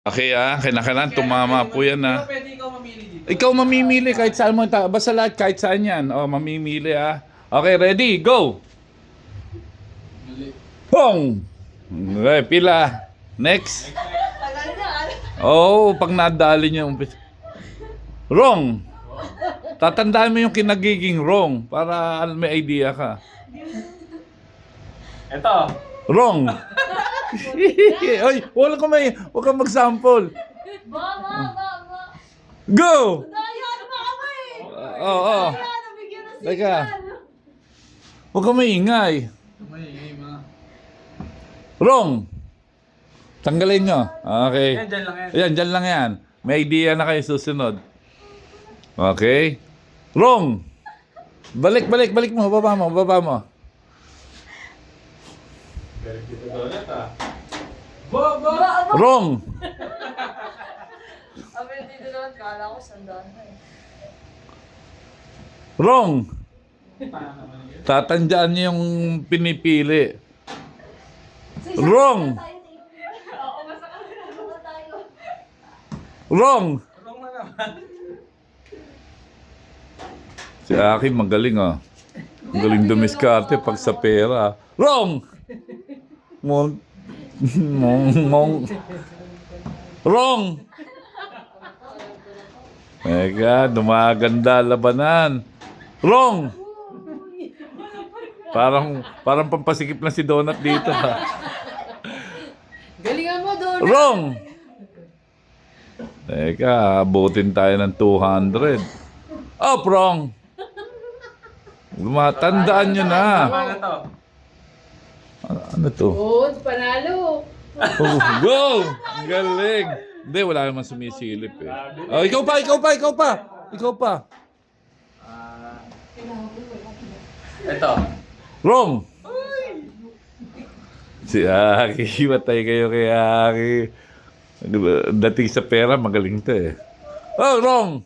Okay kinakailangan tumama po yan Pero pwede ikaw mamili dito. Ikaw mamimili kahit saan mo. Basta lahat kahit saan yan. Mamimili Okay, ready, go! Pong! Okay, pila. Next. Pag nadali niyo. Wrong. Tatandaan mo yung kinagiging wrong para may idea ka. Ito. Wrong. Oy, wala kang mag-sample. Go! Oo. Teka. Huwag kang maingay. Wrong. Tanggalin nyo. Okay. Yan, dyan lang yan. Ayan, dyan lang yan. May idea na kayo susunod. Okay. Wrong. Balik mo. Baba mo. Wrong. Sabi dito naman, kala ko sandaan na Wrong. Tatandaan niyo yung pinipili. Wrong. Oo, masakal na tayo. Wrong. Wrong na naman. Si Aki magaling Magaling dumiskarte pag sa pera. Wrong. Mong. Wrong. Teka, dumaganda labanan. Wrong. Parang pampasikip na si Donut dito Galingan mo doon. Wrong. Teka, abutin tayo ng 200. Wrong. Tandaan nyo na. Tama na to. Ano to? Good, panalo. Go! Galing! Hindi, wala naman sumisilip ikaw pa! Ito. Wrong! Si Aki, matay kayo kay Aki. Dating sa pera, magaling to wrong!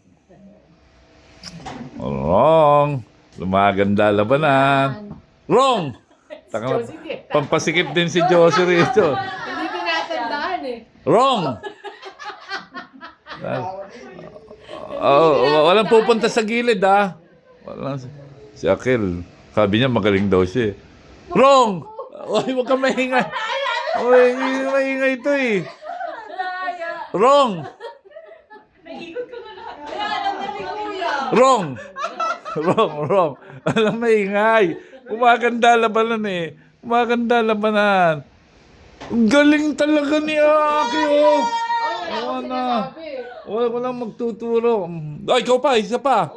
Wrong! Lumaganda labanan. Wrong! Pampasikip din si Josie rito. Hindi tinatandaan Wrong! Walang pupunta sa gilid Walang, si Akil, sabi niya magaling daw siya Wrong! Huwag kang maingay. Maingay ito Wrong! Wrong! Wrong! Alam maingay. Kumaganda labanan Kumaganda labanan. Galing talaga ni Aki Walang magtuturo. Ikaw pa, isa pa.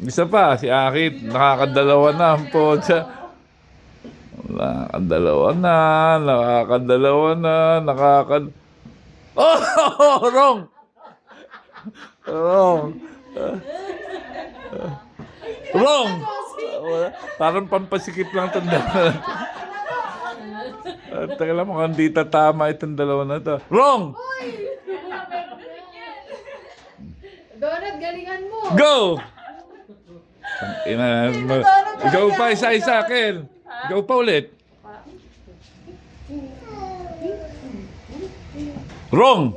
Isa pa, si Aki, nakakadalawa na ang podsa. Nakakadalawa na. Wrong! Wrong! Parang pampasikip lang tanda. Teka lang, mukhang di tatama itong dalawa na to. Wrong! Donut, galingan mo. Go! Ikaw pa, isa-isa, Ken. Ikaw pa ulit. Wrong!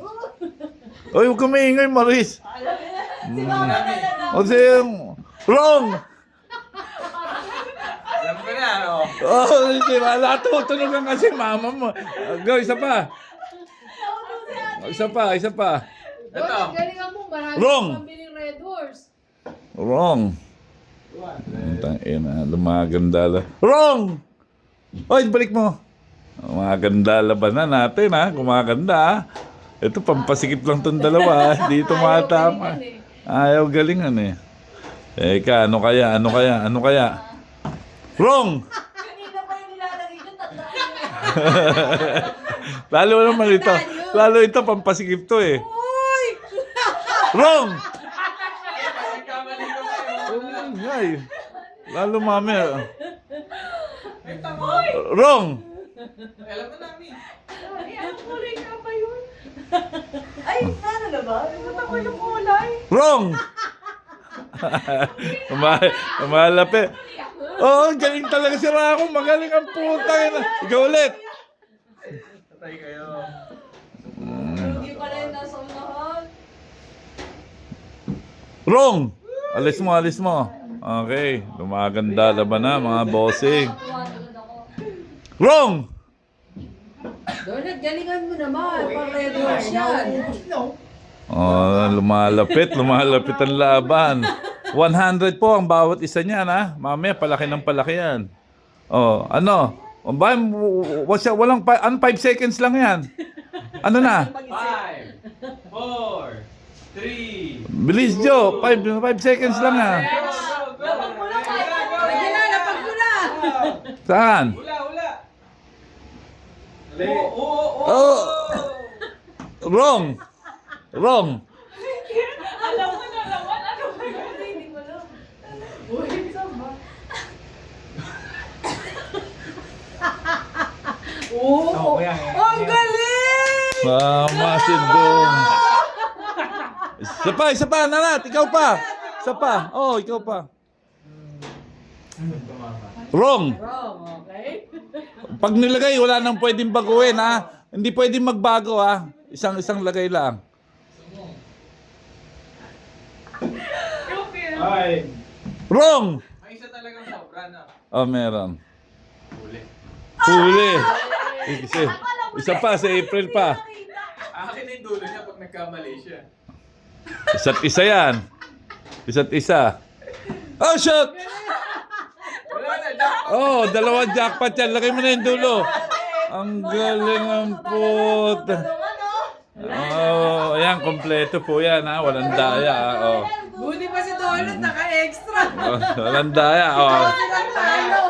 Oy, huwag ka maingay, Maris. Wrong! Alam ko na, Hindi ba? Natutulogan kasi mama mo. Go, isa pa. Isa pa. Donut, galingan mo. Marami Wrong. kang pambiling Red Horse. Wrong. Lumaganda. Wrong! Oy, balik mo. Maganda labanan natin Kumaganda Ito, pampasikip lang tong dalawa Di tumatama. Ayaw galingan Teka, ano kaya? Wrong! Kanina pa yung nilalagay nyo, tandaan. Lalo ito, pampasikip to Wrong! Ay, lalo mami. Wrong! Alam mo namin. Ay, ano na ba? Nagbuta ko yung kulay. Wrong! Malapit. Galing talaga si Rako. Magaling ang puta. Ikaw ulit. Patay kayo. Wrong! Alis mo, alis mo. Okay, lumaganda laban na mga bossing. Wrong! Donut, galingan mo naman. Para ready yan. Oh, lumalapit ang laban. 100 po ang bawat isa niyan, ha? Mamaya, palaki ng palaki yan. Oh, ano? Ba, walang, 5 seconds lang yan. Ano na? 5, 4, 3. Bilis, Joe. 5 seconds lang, ha? Lapag mo na. Lagyan na, lapag mo na. Saan? Hula, hula. Oh! Wrong! Wrong! Alam mo na naman. Ano ba yun? Hindi ko alam. Uy, sama. Oo. Ang galing! Mama si Dong. Isa pa, Nanat. Ikaw pa. Isa pa. Oh, ikaw pa. Wrong. Wrong, okay? Pag nilagay, wala nang pwedeng baguhin, ha? Hindi pwedeng magbago, ha? Isang lagay lang. 5. Wrong! May isa talagang sobra na. Oh, meron. Huli. Huli. Isa pa, sa April pa. Akin na yung dulo niya pag nagkamali siya. Isa't isa yan. Isa't isa. Oh, shot! Wala na, jackpot. Oh, dalawang jackpot yan. Lagay mo na yung dulo. Ang galing ang puta. Oh, ayan, kompleto po yan, ha? Walang daya, ha? Oh. Buti pa si Donut, naka-extra. Oh, walang daya, oh. Silang talo.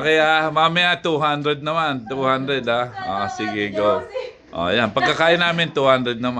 Okay, mamaya 200 naman. 200, ha? Ah, sige, go. Oh, ayan. Pagkakain namin, 200 naman.